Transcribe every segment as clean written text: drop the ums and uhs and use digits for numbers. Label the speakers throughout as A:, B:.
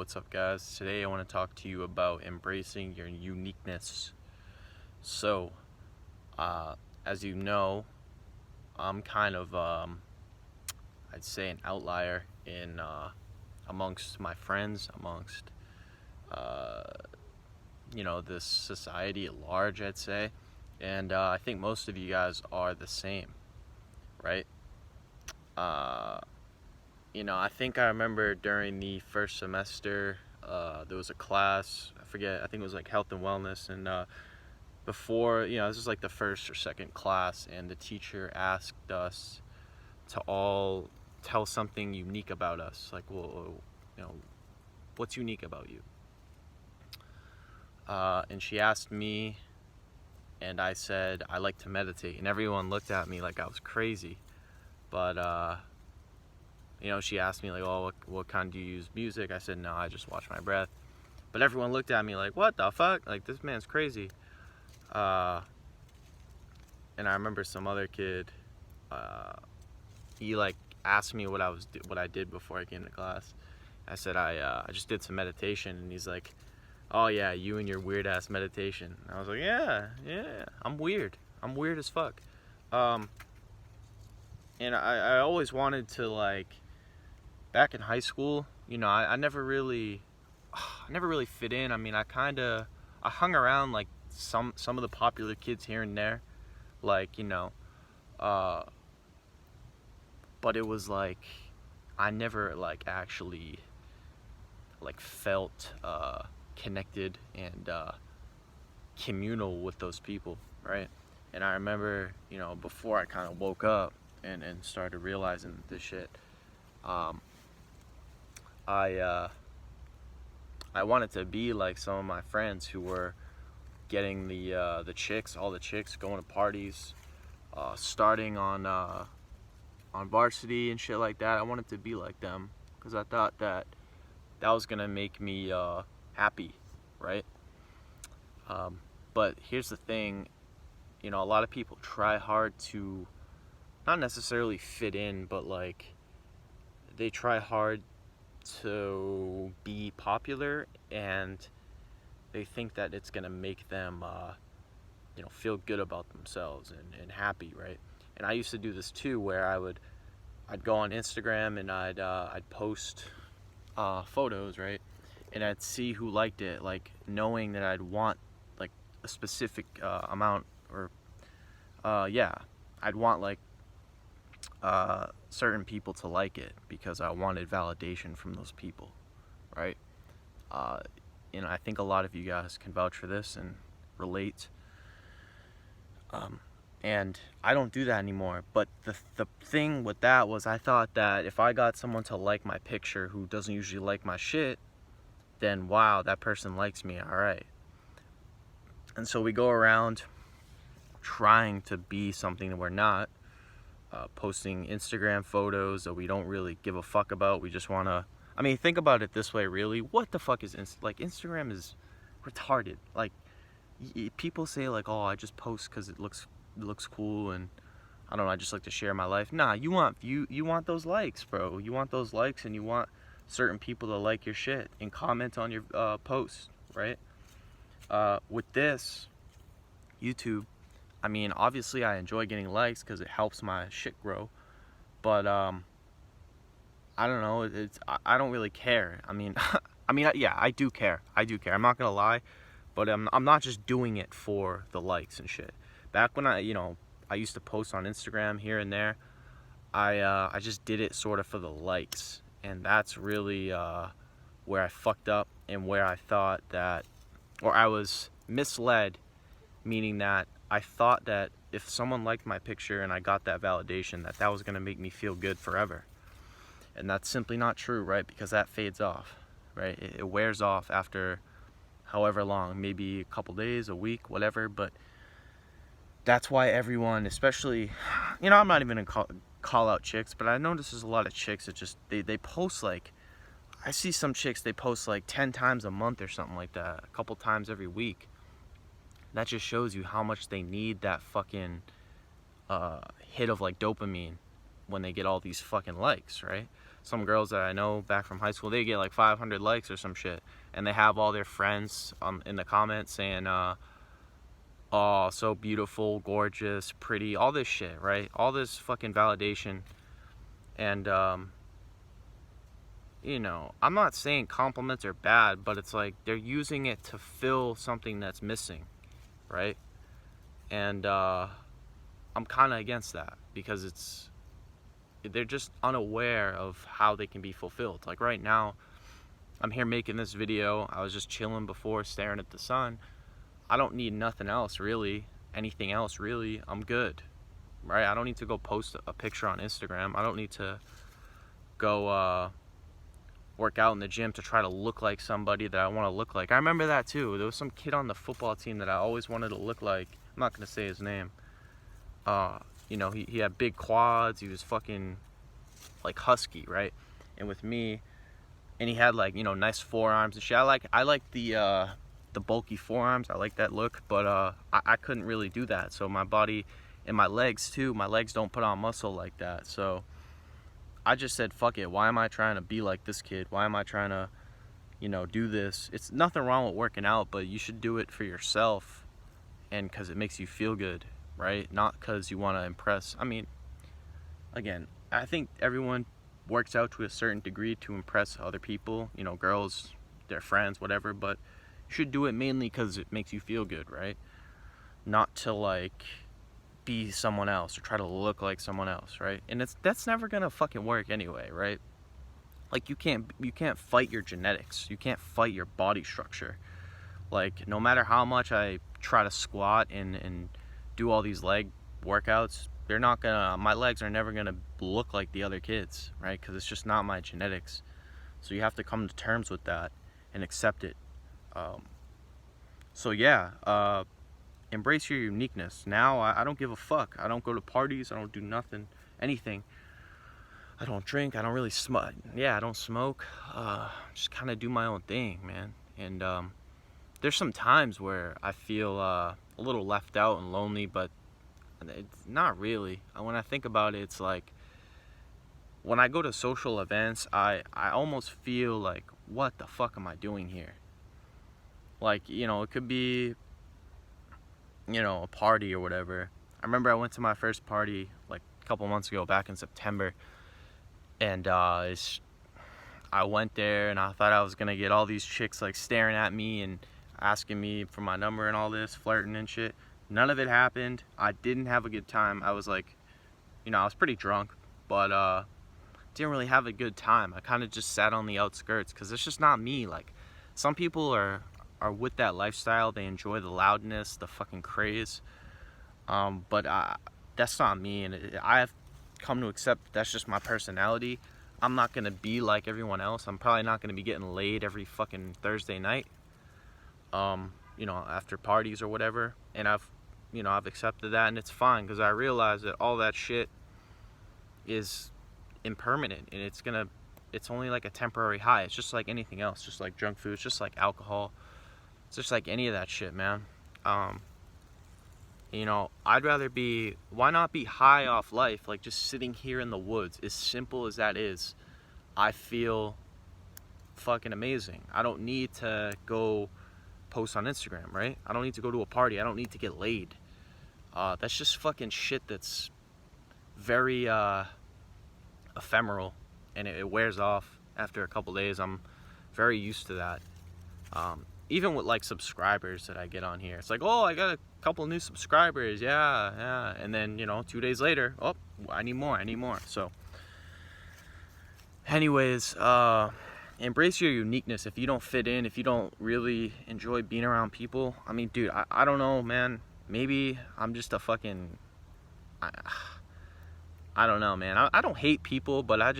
A: What's up, guys? Today I want to talk to you about embracing your uniqueness. So, as you know, I'm kind of, I'd say, an outlier in amongst my friends, amongst, uh, this society at large, I'd say. And I think most of you guys are the same, right? Uh, I think I remember during the first semester, there was a class, I forget, I think it was like health and wellness, and before, this was like the first or second class, and the teacher asked us to all tell something unique about us, like, well, what's unique about you? And she asked me, and I said, I like to meditate, and everyone looked at me like I was crazy, but, she asked me like, oh, what kind do you use music? I said, no, I just watch my breath. But everyone looked at me like, what the fuck? Like, this man's crazy. And I remember some other kid, he like asked me what I did before I came to class. I said, I just did some meditation. And he's like, oh yeah, you and your weird ass meditation. And I was like, yeah, I'm weird as fuck. And I always wanted to, like, back in high school, I never really fit in. I mean, I hung around like some of the popular kids here and there, like, but it was like I never like actually like felt connected and communal with those people, right? And I remember, before I kind of woke up and started realizing this shit, I wanted to be like some of my friends who were getting the chicks, all the chicks, going to parties, starting on varsity and shit like that. I wanted to be like them because I thought that was gonna make me happy, right? But here's the thing, a lot of people try hard to not necessarily fit in, but like they try hard to be popular, and they think that it's gonna make them feel good about themselves and happy, right? And I used to do this too, where I'd go on Instagram and I'd post photos, right? And I'd see who liked it, like knowing that I'd want like a specific amount, or I'd want like certain people to like it because I wanted validation from those people, right? I think a lot of you guys can vouch for this and relate. And I don't do that anymore. But the thing with that was, I thought that if I got someone to like my picture who doesn't usually like my shit, then wow, that person likes me, all right. And so we go around trying to be something that we're not. Posting Instagram photos that we don't really give a fuck about. We just want to, I mean, think about it this way, really. What the fuck is Instagram is retarded. Like, people say like, oh, I just post because it looks cool, and I don't know, I just like to share my life. Nah, you want those likes, bro. You want those likes, and you want certain people to like your shit and comment on your posts, right? With this YouTube, I mean, obviously I enjoy getting likes because it helps my shit grow, but I don't know, I don't really care. I mean, yeah, I do care. I'm not gonna lie, but I'm not just doing it for the likes and shit. Back when I used to post on Instagram here and there, I just did it sort of for the likes, and that's really where I fucked up, and where I thought that, or I was misled, meaning that I thought that if someone liked my picture and I got that validation, that was going to make me feel good forever. And that's simply not true, right? Because that fades off, right? It wears off after however long, maybe a couple days, a week, whatever. But that's why everyone, especially, I'm not even going to call out chicks, but I notice there's a lot of chicks that just, they post like, I see some chicks, they post like 10 times a month or something like that, a couple times every week. That just shows you how much they need that fucking hit of like dopamine when they get all these fucking likes, right? some girls that I know back from high school, they get like 500 likes or some shit, and they have all their friends in the comments saying, oh, so beautiful, gorgeous, pretty, all this shit, right? All this fucking validation. And you know, I'm not saying compliments are bad, but it's like they're using it to fill something that's missing, right? And I'm kind of against that, because they're just unaware of how they can be fulfilled. Like right now, I'm here making this video. I was just chilling before, staring at the sun. I don't need nothing else really, anything else really. I'm good, right? I don't need to go post a picture on Instagram. I don't need to go work out in the gym to try to look like somebody that I want to look like. I remember that too. There was some kid on the football team that I always wanted to look like. I'm not gonna say his name. You know, he had big quads. He was fucking like husky, right? And with me, and he had like, you know, nice forearms and shit. I like the bulky forearms. I like that look, but I couldn't really do that. So my body and my legs too. My legs don't put on muscle like that. So I just said, fuck it. Why am I trying to be like this kid? Why am I trying to, you know, do this? It's nothing wrong with working out, but you should do it for yourself, and because it makes you feel good, right? Not because you want to impress. I mean, again, I think everyone works out to a certain degree to impress other people, you know, girls, their friends, whatever, but you should do it mainly because it makes you feel good, right? Not to like be someone else or try to look like someone else, right? And that's never gonna fucking work anyway, right? Like you can't fight your genetics. You can't fight your body structure. Like no matter how much I try to squat and do all these leg workouts, my legs are never gonna look like the other kids, right? Because it's just not my genetics. So you have to come to terms with that and accept it. So yeah, embrace your uniqueness. Now I don't give a fuck. I don't go to parties. I don't do anything. I don't drink. I don't really smoke. Yeah, I don't smoke. Just kind of do my own thing, man. And there's some times where I feel a little left out and lonely, but it's not really. When I think about it, it's like when I go to social events, I almost feel like, what the fuck am I doing here? Like, you know, it could be, you know, a party or whatever. I remember I went to my first party like a couple months ago, back in September, and I went there and I thought I was gonna get all these chicks like staring at me and asking me for my number and all this, flirting and shit. None of it happened. I didn't have a good time. I was like, you know, I was pretty drunk, but didn't really have a good time. I kind of just sat on the outskirts because it's just not me. Like, some people are with that lifestyle. They enjoy the loudness, the fucking craze, but that's not me, and I've come to accept that's just my personality. I'm not gonna be like everyone else. I'm probably not gonna be getting laid every fucking Thursday night, you know, after parties or whatever. And I've accepted that, and it's fine, because I realize that all that shit is impermanent, and it's only like a temporary high. It's just like anything else, just like junk food, it's just like alcohol. It's just like any of that shit, man. You know, why not be high off life, like just sitting here in the woods? As simple as that is, I feel fucking amazing. I don't need to go post on Instagram, right? I don't need to go to a party. I don't need to get laid. That's just fucking shit that's very ephemeral, and it wears off after a couple days. I'm very used to that. Even with like subscribers that I get on here, it's like, oh, I got a couple new subscribers, yeah, and then, you know, 2 days later, oh, I need more. So anyways, embrace your uniqueness. If you don't fit in, if you don't really enjoy being around people, I mean, dude, I don't know, man. Maybe I'm just a fucking, I don't know, man. I don't hate people, but I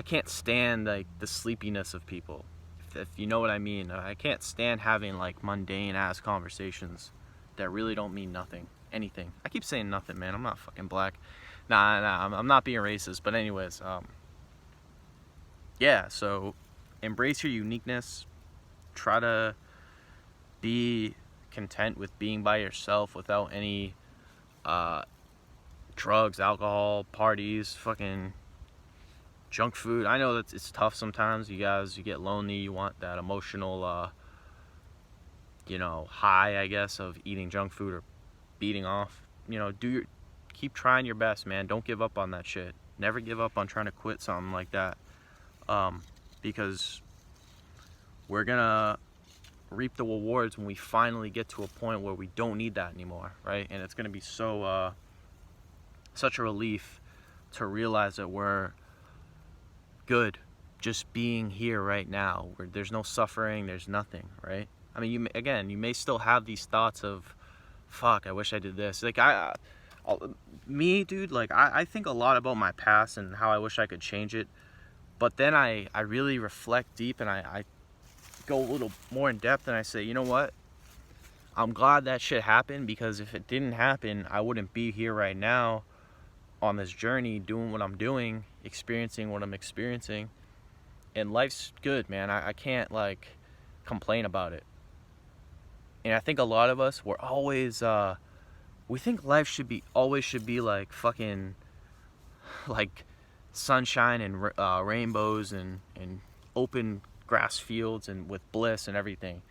A: can't stand like the sleepiness of people. If you know what I mean. I can't stand having like mundane ass conversations that really don't mean anything. I keep saying nothing, man. I'm not fucking black. Nah, I'm not being racist. But anyways, yeah. So embrace your uniqueness. Try to be content with being by yourself without any drugs, alcohol, parties, fucking junk food. I know that it's tough sometimes. You get lonely. You want that emotional, you know, high, I guess, of eating junk food or beating off. You know, keep trying your best, man. Don't give up on that shit. Never give up on trying to quit something like that, because we're gonna reap the rewards when we finally get to a point where we don't need that anymore, right? And it's gonna be so such a relief to realize that we're good just being here right now, where there's no suffering, there's nothing, right? I mean, you may still have these thoughts of, fuck, I wish I did this. Like me, dude, like I think a lot about my past and how I wish I could change it, but then I really reflect deep, and I go a little more in depth, and I say, you know what, I'm glad that shit happened, because if it didn't happen, I wouldn't be here right now on this journey doing what I'm doing, experiencing what I'm experiencing. And life's good, man. I can't like complain about it. And I think a lot of us, we're always we think life always should be like fucking like sunshine and rainbows and open grass fields and with bliss and everything.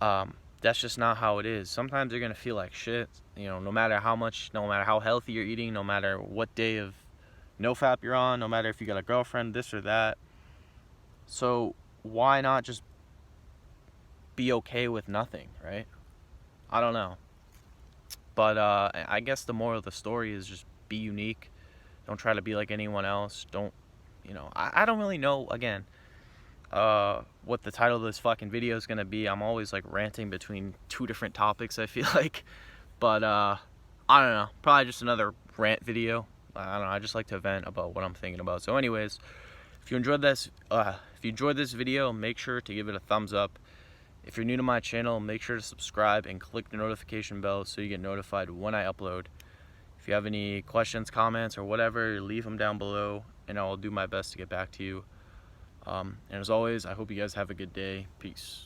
A: That's just not how it is. Sometimes you're gonna feel like shit, you know, no matter how healthy you're eating, no matter what day of nofap you're on, no matter if you got a girlfriend, this or that. So why not just be okay with nothing, right? I don't know. But I guess the moral of the story is just be unique. Don't try to be like anyone else. Don't, you know, I don't really know, again, what the title of this fucking video is gonna be. I'm always like ranting between two different topics, I feel like. But I don't know, probably just another rant video. I don't know, I just like to vent about what I'm thinking about. So anyways, if you enjoyed this video, make sure to give it a thumbs up. If you're new to my channel, make sure to subscribe and click the notification bell so you get notified when I upload. If you have any questions, comments, or whatever, leave them down below, and I'll do my best to get back to you. And as always, I hope you guys have a good day. Peace.